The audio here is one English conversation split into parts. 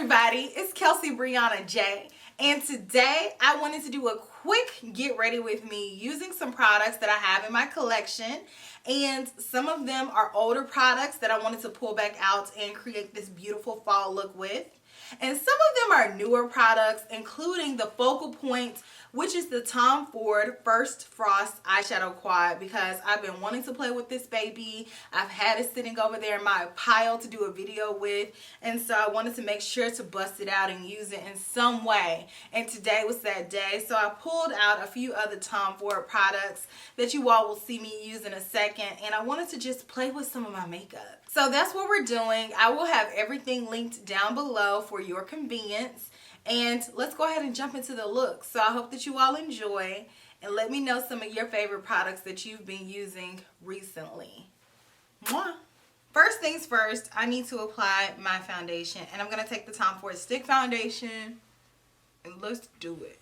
everybody, it's Kelsee Briana J, and today I wanted to do a quick get ready with me using some products that I have in my collection, and some of them are older products that I wanted to pull back out and create this beautiful fall look with. And some of them are newer products, including the focal point, which is the Tom Ford First Frost eyeshadow quad, because I've been wanting to play with this baby. I've had it sitting over there in my pile to do a video with, and so I wanted to make sure to bust it out and use it in some way. And today was that day, so I pulled out a few other Tom Ford products that you all will see me use in a second, and I wanted to just play with some of my makeup. So that's what we're doing. I will have everything linked down below for your convenience. And let's go ahead and jump into the look. So I hope that you all enjoy, and let me know some of your favorite products that you've been using recently. Mwah. First things first, I need to apply my foundation, and I'm going to take the Tom Ford Stick Foundation, and let's do it.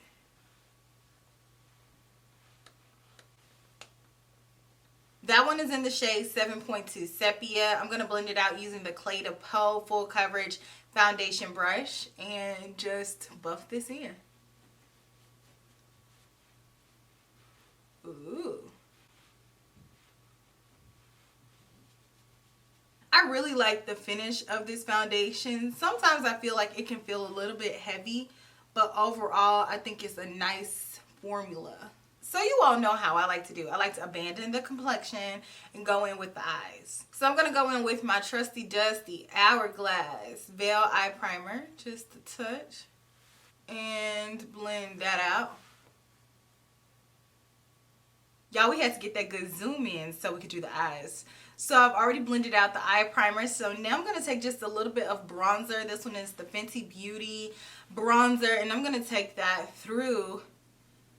That one is in the shade 7.2 Sepia. I'm going to blend it out using the Clay to Peau Full Coverage Foundation brush and just buff this in. Ooh. I really like the finish of this foundation. Sometimes I feel like it can feel a little bit heavy, but overall I think it's a nice formula. So you all know how I like to do. I like to abandon the complexion and go in with the eyes. So I'm going to go in with my trusty dusty Hourglass Veil Eye Primer, just a touch, and blend that out. Y'all, we had to get that good zoom in so we could do the eyes. So I've already blended out the eye primer. So now I'm going to take just a little bit of bronzer. This one is the Fenty Beauty bronzer, and I'm going to take that through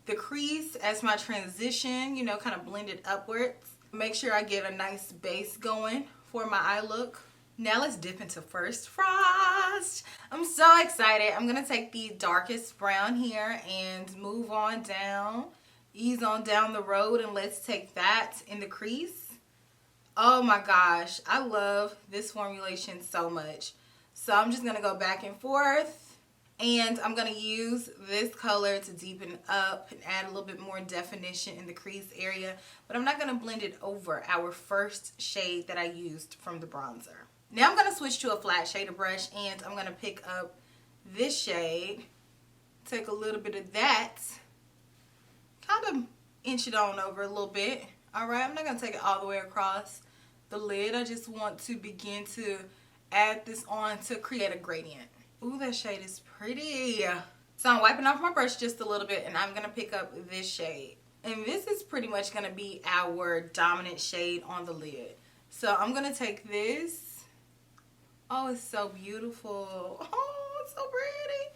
the crease as my transition, you know, kind of blend it upwards. Make sure I get a nice base going for my eye look. Now let's dip into First Frost. I'm so excited. I'm going to take the darkest brown here and move on down, ease on down the road, and let's take that in the crease. Oh my gosh, I love this formulation so much. So I'm just going to go back and forth. And I'm going to use this color to deepen up and add a little bit more definition in the crease area. But I'm not going to blend it over our first shade that I used from the bronzer. Now I'm going to switch to a flat shader brush, and I'm going to pick up this shade. Take a little bit of that. Kind of inch it on over a little bit. Alright, I'm not going to take it all the way across the lid. I just want to begin to add this on to create a gradient. Ooh, that shade is pretty. So I'm wiping off my brush just a little bit, and I'm going to pick up this shade. And this is pretty much going to be our dominant shade on the lid. So I'm going to take this. Oh, it's so beautiful. Oh, it's so pretty.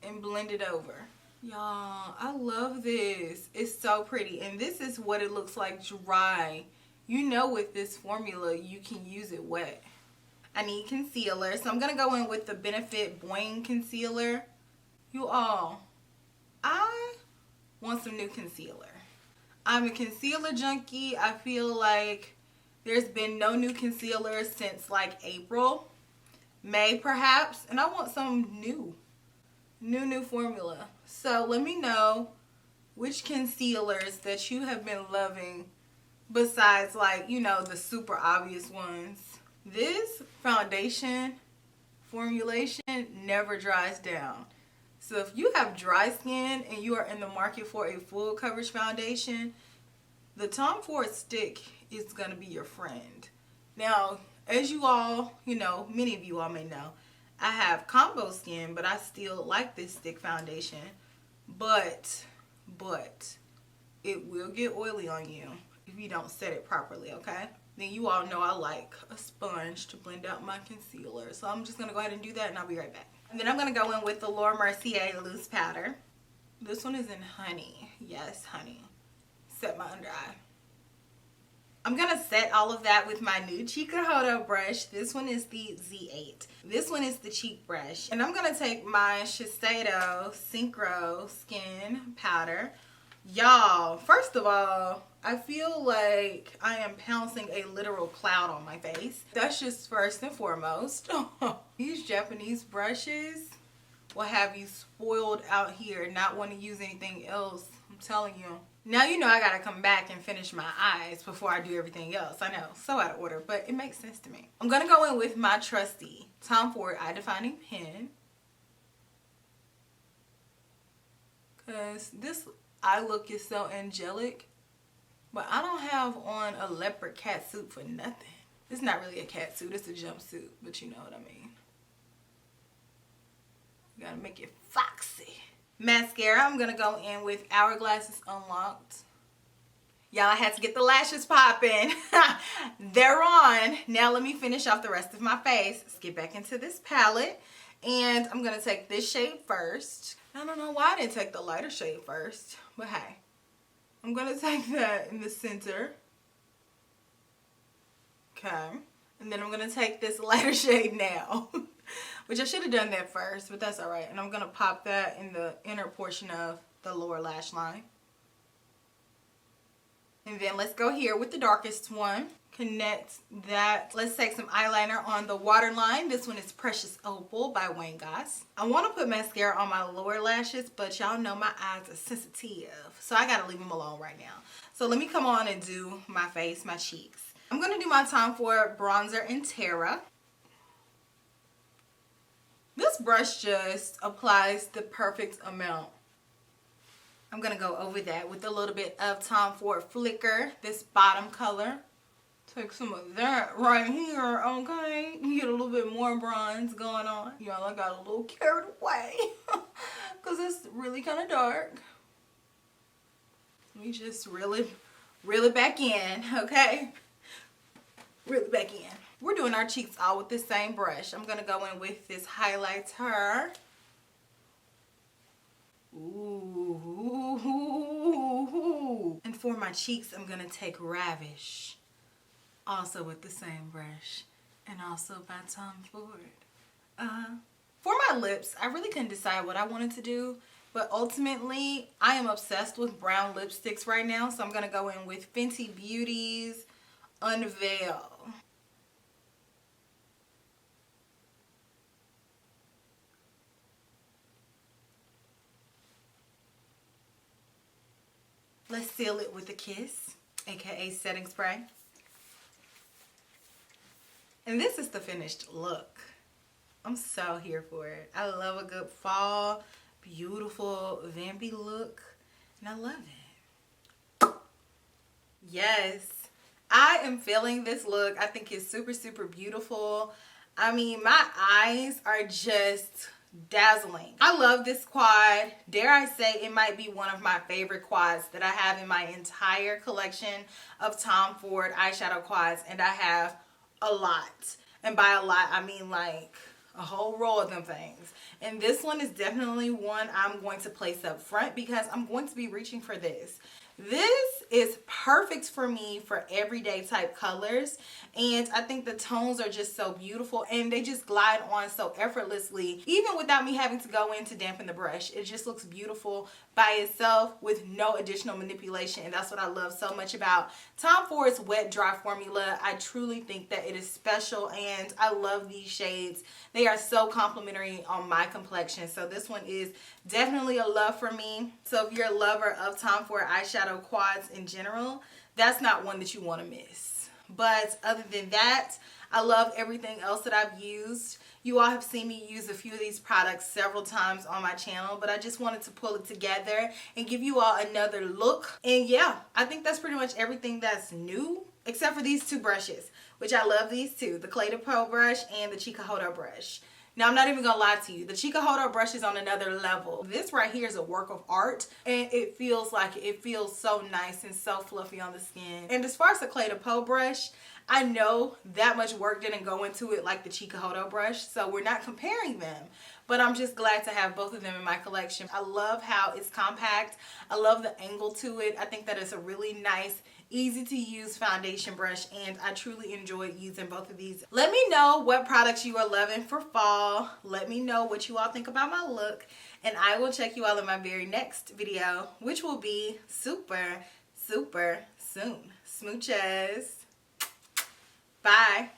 And blend it over. Y'all, I love this. It's so pretty. And this is what it looks like dry. You know, with this formula, you can use it wet. I need concealer, so I'm going to go in with the Benefit Boing Concealer. You all, I want some new concealer. I'm a concealer junkie. I feel like there's been no new concealer since like April, May perhaps, and I want some new formula. So let me know which concealers that you have been loving besides, like, you know, the super obvious ones. This foundation formulation never dries down. So if you have dry skin and you are in the market for a full coverage foundation, the Tom Ford stick is going to be your friend. Now, as you all, you know, many of you all may know, I have combo skin, but I still like this stick foundation. But it will get oily on you if you don't set it properly, okay? Then you all know I like a sponge to blend out my concealer. So I'm just going to go ahead and do that, and I'll be right back. And then I'm going to go in with the Laura Mercier Loose Powder. This one is in Honey. Yes, Honey. Set my under eye. I'm going to set all of that with my new Chikuhodo brush. This one is the Z8. This one is the cheek brush. And I'm going to take my Shiseido Synchro Skin Powder. Y'all, first of all, I feel like I am pouncing a literal cloud on my face. That's just first and foremost. These Japanese brushes will have you spoiled out here, not want to use anything else. I'm telling you. Now you know I gotta come back and finish my eyes before I do everything else. I know, so out of order, but it makes sense to me. I'm gonna go in with my trusty Tom Ford Eye Defining Pen. Because this eye look is so angelic. But I don't have on a leopard cat suit for nothing. It's not really a cat suit, it's a jumpsuit, but you know what I mean. You gotta make it foxy. Mascara, I'm gonna go in with Hourglasses Unlocked. Y'all, I had to get the lashes popping. They're on. Now let me finish off the rest of my face. Let's get back into this palette. And I'm gonna take this shade first. I don't know why I didn't take the lighter shade first, but hey. I'm gonna take that in the center. Okay. And then I'm gonna take this lighter shade now. Which I should have done that first, but that's alright. And I'm gonna pop that in the inner portion of the lower lash line. And then let's go here with the darkest one. Connect that. Let's take some eyeliner on the waterline. This one is Precious Opal by Wayne Goss. I want to put mascara on my lower lashes, but y'all know my eyes are sensitive. So I got to leave them alone right now. So let me come on and do my face, my cheeks. I'm going to do my Tom Ford bronzer in Terra. This brush just applies the perfect amount. I'm going to go over that with a little bit of Tom Ford Flicker, this bottom color. Take some of that right here, okay? You get a little bit more bronze going on. Y'all, I got a little carried away because it's really kind of dark. Let me just reel it back in, okay? Reel it back in. We're doing our cheeks all with the same brush. I'm going to go in with this highlighter. Ooh. And for my cheeks, I'm going to take Ravish. Also with the same brush. And also by Tom Ford. For my lips, I really couldn't decide what I wanted to do. But ultimately, I am obsessed with brown lipsticks right now. So I'm going to go in with Fenty Beauty's Unveil. Let's seal it with a kiss, aka setting spray. And this is the finished look. I'm so here for it. I love a good fall, beautiful, vampy look, and I love it. Yes, I am feeling this look. I think it's super, super beautiful. I mean, my eyes are just dazzling. I love this quad. Dare I say it might be one of my favorite quads that I have in my entire collection of Tom Ford eyeshadow quads, and I have a lot. And by a lot, I mean like a whole row of them things. And this one is definitely one I'm going to place up front because I'm going to be reaching for this. This is perfect for me for everyday type colors, and I think the tones are just so beautiful and they just glide on so effortlessly even without me having to go in to dampen the brush. It just looks beautiful by itself with no additional manipulation, and that's what I love so much about Tom Ford's wet dry formula. I truly think that it is special and I love these shades. They are so complimentary on my complexion, so this one is definitely a love for me. So if you're a lover of Tom Ford eyeshadow quads in general, that's not one that you want to miss. But other than that, I love everything else that I've used. You all have seen me use a few of these products several times on my channel, but I just wanted to pull it together and give you all another look. And yeah, I think that's pretty much everything that's new, except for these two brushes, which I love these two, the Clé de Peau brush and the Chikuhodo brush. Now, I'm not even gonna lie to you, the Chikuhodo brush is on another level. This right here is a work of art, and it feels so nice and so fluffy on the skin. And as far as the Clé de Peau brush, I know that much work didn't go into it like the Chikuhodo brush, so we're not comparing them. But I'm just glad to have both of them in my collection. I love how it's compact. I love the angle to it. I think that it's a really nice, easy to use foundation brush, and I truly enjoyed using both of these. Let me know what products you are loving for fall. Let me know what you all think about my look, and I will check you all in my very next video, which will be super, super soon. Smooches. Bye.